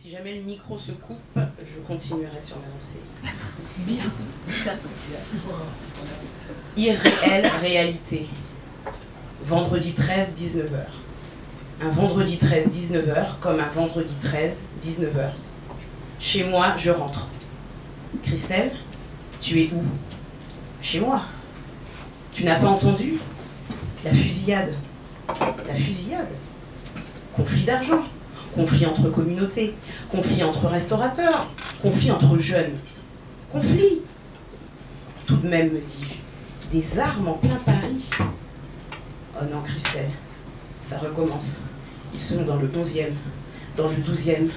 Si jamais le micro se coupe, je continuerai sur ma lancée. Bien. Irréelle réalité. Vendredi 13, 19h. Un vendredi 13, 19h, comme un vendredi 13, 19h. Chez moi, je rentre. Christelle, tu es où? Chez moi. Tu n'as pas entendu? La fusillade. La fusillade. Conflit d'argent. Conflit entre communautés, conflit entre restaurateurs, conflit entre jeunes. Conflit. Tout de même, me dis-je, des armes en plein Paris. Oh non, Christelle, ça recommence. Ils sont dans le 11e, dans le 12e.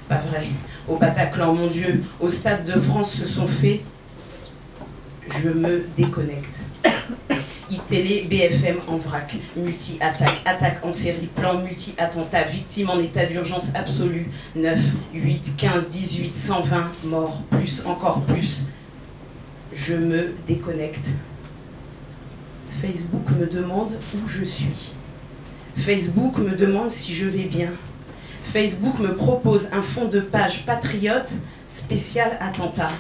Pas vrai. Au Bataclan, mon Dieu, au Stade de France se sont faits. Je me déconnecte. iTélé, BFM en vrac, multi-attaque, attaque en série, plan multi-attentat, victime en état d'urgence absolue, 9, 8, 15, 18, 120 morts, plus, encore plus. Je me déconnecte. Facebook me demande où je suis. Facebook me demande si je vais bien. Facebook me propose un fond de page patriote spécial attentat.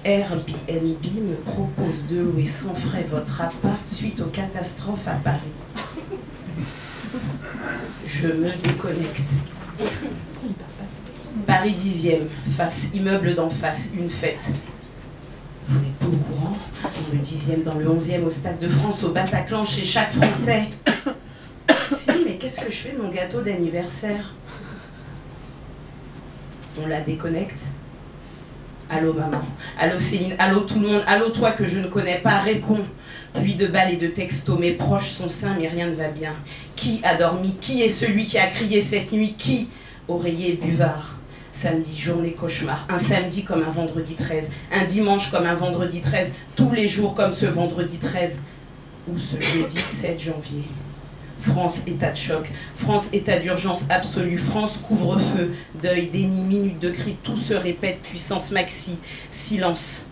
Airbnb me propose de louer sans frais votre appart suite aux catastrophes à Paris. Je me déconnecte. Paris 10e, face, immeuble d'en face, une fête. Vous n'êtes pas au courant? Dans le 10e, dans le 11e, au Stade de France, au Bataclan, chez chaque Français. Si, mais qu'est-ce que je fais de mon gâteau d'anniversaire? On la déconnecte. Allô maman, allô Céline, allô tout le monde, allô toi que je ne connais pas, réponds. Pluie de balles et de textos, mes proches sont sains mais rien ne va bien. Qui a dormi? Qui est celui qui a crié cette nuit? Qui? Oreiller buvard. Samedi, journée cauchemar, un samedi comme un vendredi 13, un dimanche comme un vendredi 13, tous les jours comme ce vendredi 13, ou ce jeudi 7 janvier. France, état de choc. France, état d'urgence absolue. France, couvre-feu. Deuil, déni, minute de cri. Tout se répète. Puissance maxi. Silence.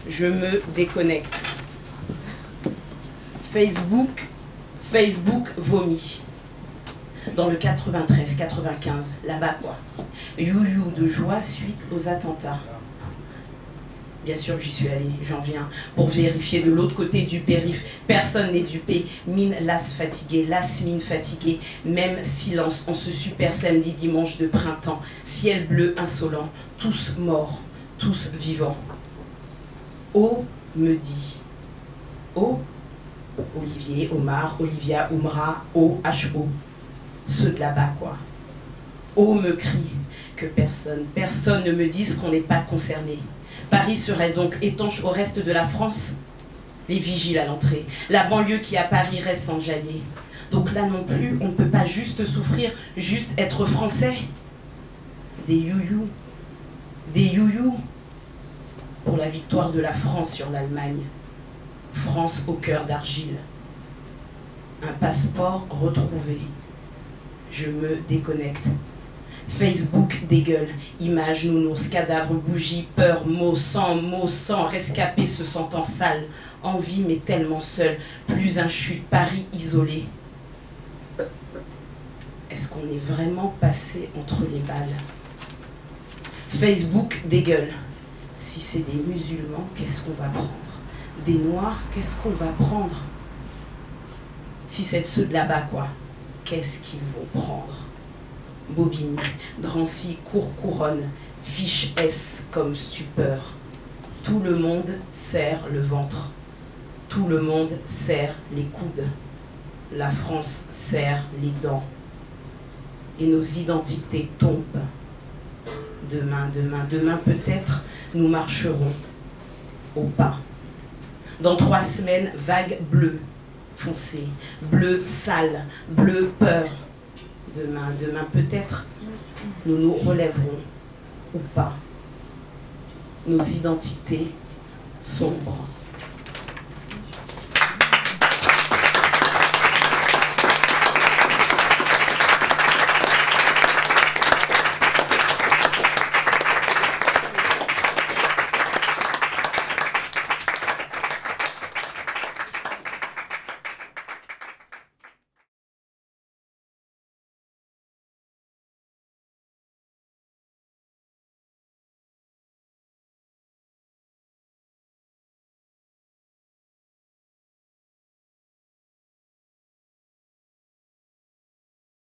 Je me déconnecte. Facebook vomit. Dans le 93, 95, là-bas quoi. You de joie suite aux attentats. Bien sûr que j'y suis allée, j'en viens, pour vérifier de l'autre côté du périph'. Personne n'est dupé, mine lasse fatiguée, lasse mine fatiguée. Même silence en ce super samedi dimanche de printemps. Ciel bleu insolent, tous morts, tous vivants. Oh me dit. Oh, Olivier, Omar, Olivia, Oumra, O, H-O. Ceux de là-bas quoi. Oh me crie que personne ne me dise qu'on n'est pas concerné. Paris serait donc étanche au reste de la France. Les vigiles à l'entrée. La banlieue qui à Paris reste enjaillée. Donc là non plus, on ne peut pas juste souffrir, juste être français. Des you-you. Des you-you. Pour la victoire de la France sur l'Allemagne. France au cœur d'argile. Un passeport retrouvé. Je me déconnecte. Facebook dégueule, images, nounours, cadavres, bougies, peur, mots, sang, rescapé se sentant sale, envie mais tellement seul, plus un chute, Paris isolé. Est-ce qu'on est vraiment passé entre les balles? Facebook dégueule. Si c'est des musulmans, qu'est-ce qu'on va prendre? Des noirs, qu'est-ce qu'on va prendre? Si c'est de ceux de là-bas, quoi, qu'est-ce qu'ils vont prendre? Bobigny, Drancy, Cour-Couronne, fiche S comme stupeur. Tout le monde serre le ventre. Tout le monde serre les coudes. La France serre les dents. Et nos identités tombent. Demain peut-être, nous marcherons au pas. Dans 3 semaines, vague bleue foncée, bleu sale, bleu peur. Demain peut-être, nous nous relèverons ou pas. Nos identités sombres.